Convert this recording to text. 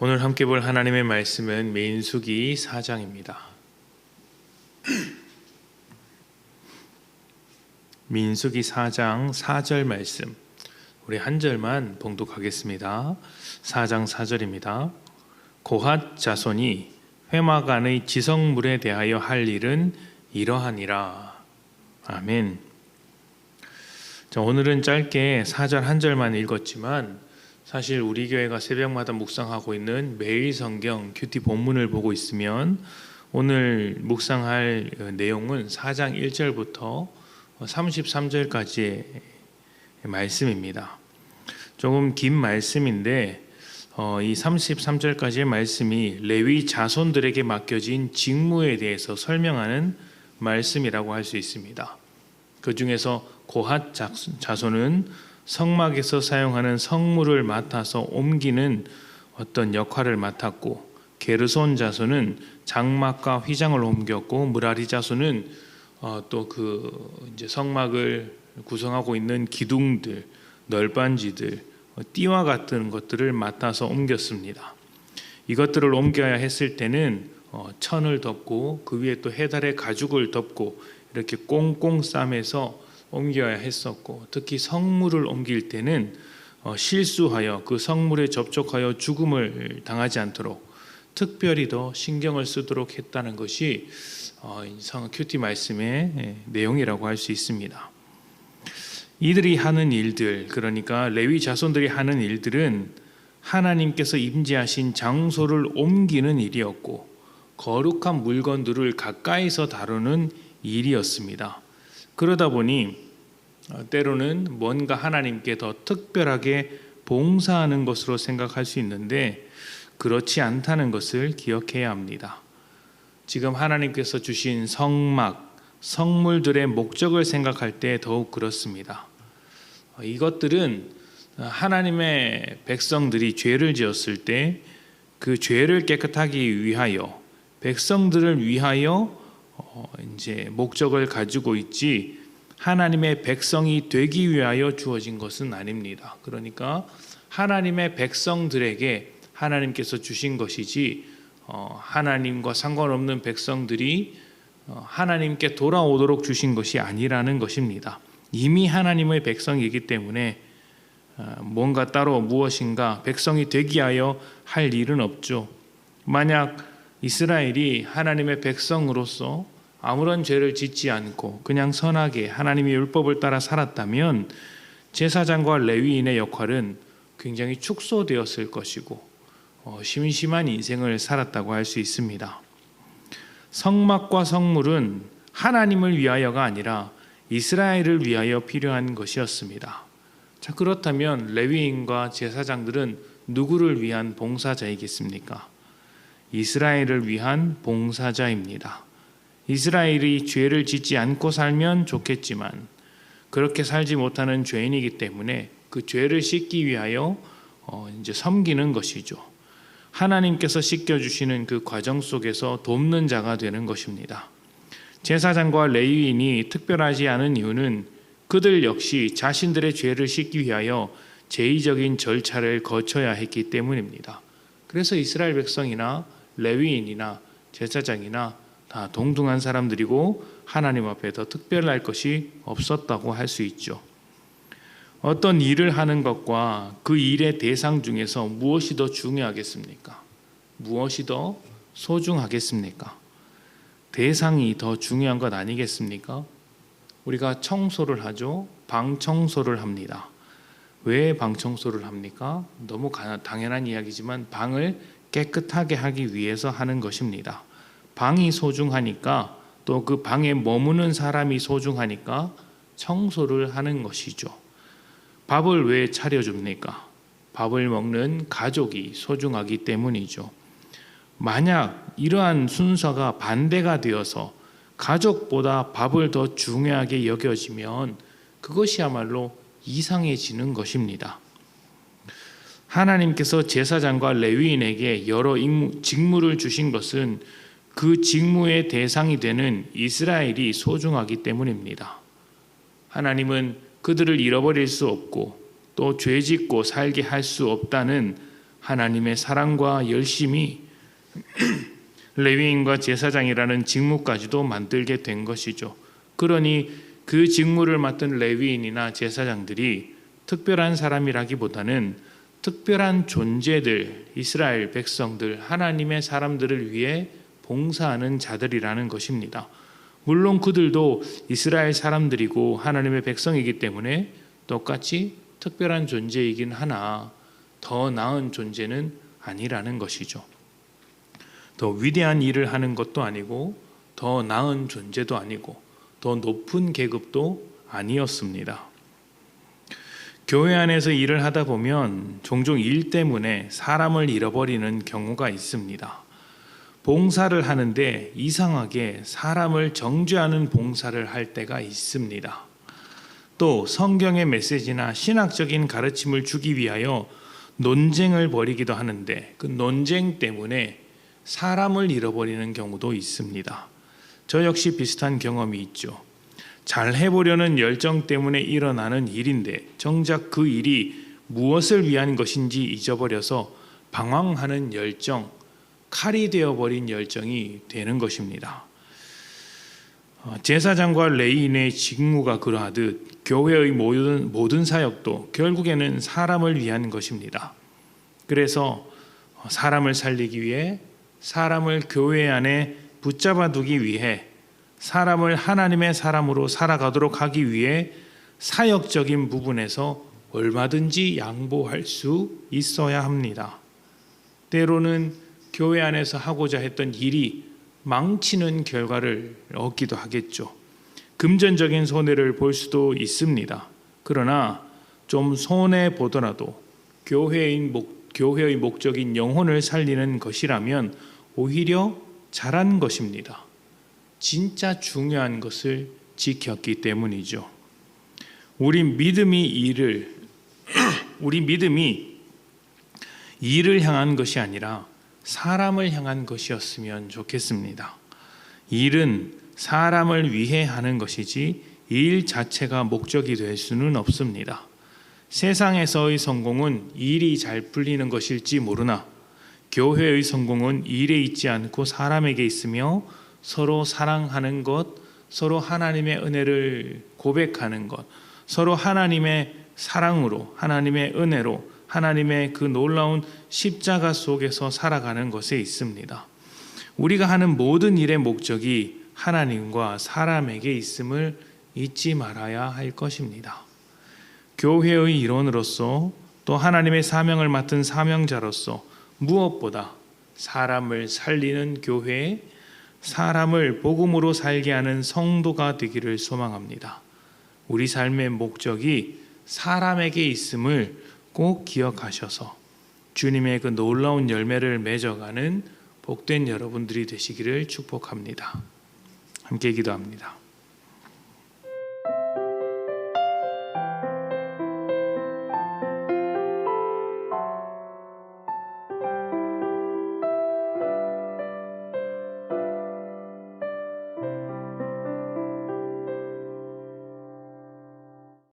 오늘 함께 볼 하나님의 말씀은 민수기 4장입니다. 민수기 4장 4절 말씀, 우리 한 절만 봉독하겠습니다. 4장 4절입니다. 고핫 자손이 회막안의 지성물에 대하여 할 일은 이러하니라. 아멘. 오늘은 짧게 4절 한 절만 읽었지만 사실 우리 교회가 새벽마다 묵상하고 있는 매일 성경 큐티 본문을 보고 있으면 오늘 묵상할 내용은 4장 1절부터 33절까지의 말씀입니다. 조금 긴 말씀인데 이 33절까지의 말씀이 레위 자손들에게 맡겨진 직무에 대해서 설명하는 말씀이라고 할 수 있습니다. 그 중에서 고핫 자손은 성막에서 사용하는 성물을 맡아서 옮기는 어떤 역할을 맡았고, 게르손 자손은 장막과 휘장을 옮겼고, 무라리 자손은 또 이제 성막을 구성하고 있는 기둥들, 널빤지들, 띠와 같은 것들을 맡아서 옮겼습니다. 이것들을 옮겨야 했을 때는 천을 덮고 그 위에 또 해달의 가죽을 덮고 이렇게 꽁꽁 싸매서 옮겨야 했었고, 특히 성물을 옮길 때는 실수하여 그 성물에 접촉하여 죽음을 당하지 않도록 특별히 더 신경을 쓰도록 했다는 것이 큐티 말씀의 내용이라고 할 수 있습니다. 이들이 하는 일들, 그러니까 레위 자손들이 하는 일들은 하나님께서 임재하신 장소를 옮기는 일이었고, 거룩한 물건들을 가까이서 다루는 일이었습니다. 그러다 보니 때로는 뭔가 하나님께 더 특별하게 봉사하는 것으로 생각할 수 있는데 그렇지 않다는 것을 기억해야 합니다. 지금 하나님께서 주신 성막, 성물들의 목적을 생각할 때 더욱 그렇습니다. 이것들은 하나님의 백성들이 죄를 지었을 때 그 죄를 깨끗하기 위하여, 백성들을 위하여 이제 목적을 가지고 있지 하나님의 백성이 되기 위하여 주어진 것은 아닙니다. 그러니까 하나님의 백성들에게 하나님께서 주신 것이지 하나님과 상관없는 백성들이 하나님께 돌아오도록 주신 것이 아니라는 것입니다. 이미 하나님의 백성이기 때문에 뭔가 따로 무엇인가 백성이 되기 위하여 할 일은 없죠. 만약 이스라엘이 하나님의 백성으로서 아무런 죄를 짓지 않고 그냥 선하게 하나님의 율법을 따라 살았다면 제사장과 레위인의 역할은 굉장히 축소되었을 것이고 심심한 인생을 살았다고 할 수 있습니다. 성막과 성물은 하나님을 위하여가 아니라 이스라엘을 위하여 필요한 것이었습니다. 자, 그렇다면 레위인과 제사장들은 누구를 위한 봉사자이겠습니까? 이스라엘을 위한 봉사자입니다. 이스라엘이 죄를 짓지 않고 살면 좋겠지만 그렇게 살지 못하는 죄인이기 때문에 그 죄를 씻기 위하여 이제 섬기는 것이죠. 하나님께서 씻겨주시는 그 과정 속에서 돕는 자가 되는 것입니다. 제사장과 레위인이 특별하지 않은 이유는 그들 역시 자신들의 죄를 씻기 위하여 제의적인 절차를 거쳐야 했기 때문입니다. 그래서 이스라엘 백성이나 레위인이나 제사장이나 다 동등한 사람들이고 하나님 앞에 더 특별할 것이 없었다고 할 수 있죠. 어떤 일을 하는 것과 그 일의 대상 중에서 무엇이 더 중요하겠습니까? 무엇이 더 소중하겠습니까? 대상이 더 중요한 것 아니겠습니까? 우리가 청소를 하죠. 방 청소를 합니다. 왜 방 청소를 합니까? 너무 당연한 이야기지만 방을 깨끗하게 하기 위해서 하는 것입니다. 방이 소중하니까, 또 그 방에 머무는 사람이 소중하니까 청소를 하는 것이죠. 밥을 왜 차려줍니까? 밥을 먹는 가족이 소중하기 때문이죠. 만약 이러한 순서가 반대가 되어서 가족보다 밥을 더 중요하게 여겨지면 그것이야말로 이상해지는 것입니다. 하나님께서 제사장과 레위인에게 여러 직무를 주신 것은 그 직무의 대상이 되는 이스라엘이 소중하기 때문입니다. 하나님은 그들을 잃어버릴 수 없고 또 죄짓고 살게 할 수 없다는 하나님의 사랑과 열심이 레위인과 제사장이라는 직무까지도 만들게 된 것이죠. 그러니 그 직무를 맡은 레위인이나 제사장들이 특별한 사람이라기보다는 특별한 존재들, 이스라엘 백성들, 하나님의 사람들을 위해 봉사하는 자들이라는 것입니다. 물론 그들도 이스라엘 사람들이고 하나님의 백성이기 때문에 똑같이 특별한 존재이긴 하나 더 나은 존재는 아니라는 것이죠. 더 위대한 일을 하는 것도 아니고 더 나은 존재도 아니고 더 높은 계급도 아니었습니다. 교회 안에서 일을 하다 보면 종종 일 때문에 사람을 잃어버리는 경우가 있습니다. 봉사를 하는데 이상하게 사람을 정죄하는 봉사를 할 때가 있습니다. 또 성경의 메시지나 신학적인 가르침을 주기 위하여 논쟁을 벌이기도 하는데 그 논쟁 때문에 사람을 잃어버리는 경우도 있습니다. 저 역시 비슷한 경험이 있죠. 잘 해보려는 열정 때문에 일어나는 일인데 정작 그 일이 무엇을 위한 것인지 잊어버려서 방황하는 열정, 칼이 되어버린 열정이 되는 것입니다. 제사장과 레위인의 직무가 그러하듯 교회의 모든 사역도 결국에는 사람을 위한 것입니다. 그래서 사람을 살리기 위해, 사람을 교회 안에 붙잡아 두기 위해, 사람을 하나님의 사람으로 살아가도록 하기 위해 사역적인 부분에서 얼마든지 양보할 수 있어야 합니다. 때로는 교회 안에서 하고자 했던 일이 망치는 결과를 얻기도 하겠죠. 금전적인 손해를 볼 수도 있습니다. 그러나 좀 손해 보더라도 교회의 목적인 영혼을 살리는 것이라면 오히려 잘한 것입니다. 진짜 중요한 것을 지켰기 때문이죠. 우리 믿음이 일을 향한 것이 아니라 사람을 향한 것이었으면 좋겠습니다. 일은 사람을 위해 하는 것이지 일 자체가 목적이 될 수는 없습니다. 세상에서의 성공은 일이 잘 풀리는 것일지 모르나 교회의 성공은 일에 있지 않고 사람에게 있으며 서로 사랑하는 것, 서로 하나님의 은혜를 고백하는 것, 서로 하나님의 사랑으로, 하나님의 은혜로, 하나님의 그 놀라운 십자가 속에서 살아가는 것에 있습니다. 우리가 하는 모든 일의 목적이 하나님과 사람에게 있음을 잊지 말아야 할 것입니다. 교회의 일원으로서 또 하나님의 사명을 맡은 사명자로서 무엇보다 사람을 살리는 교회에 사람을 복음으로 살게 하는 성도가 되기를 소망합니다. 우리 삶의 목적이 사람에게 있음을 꼭 기억하셔서 주님의 그 놀라운 열매를 맺어가는 복된 여러분들이 되시기를 축복합니다. 함께 기도합니다.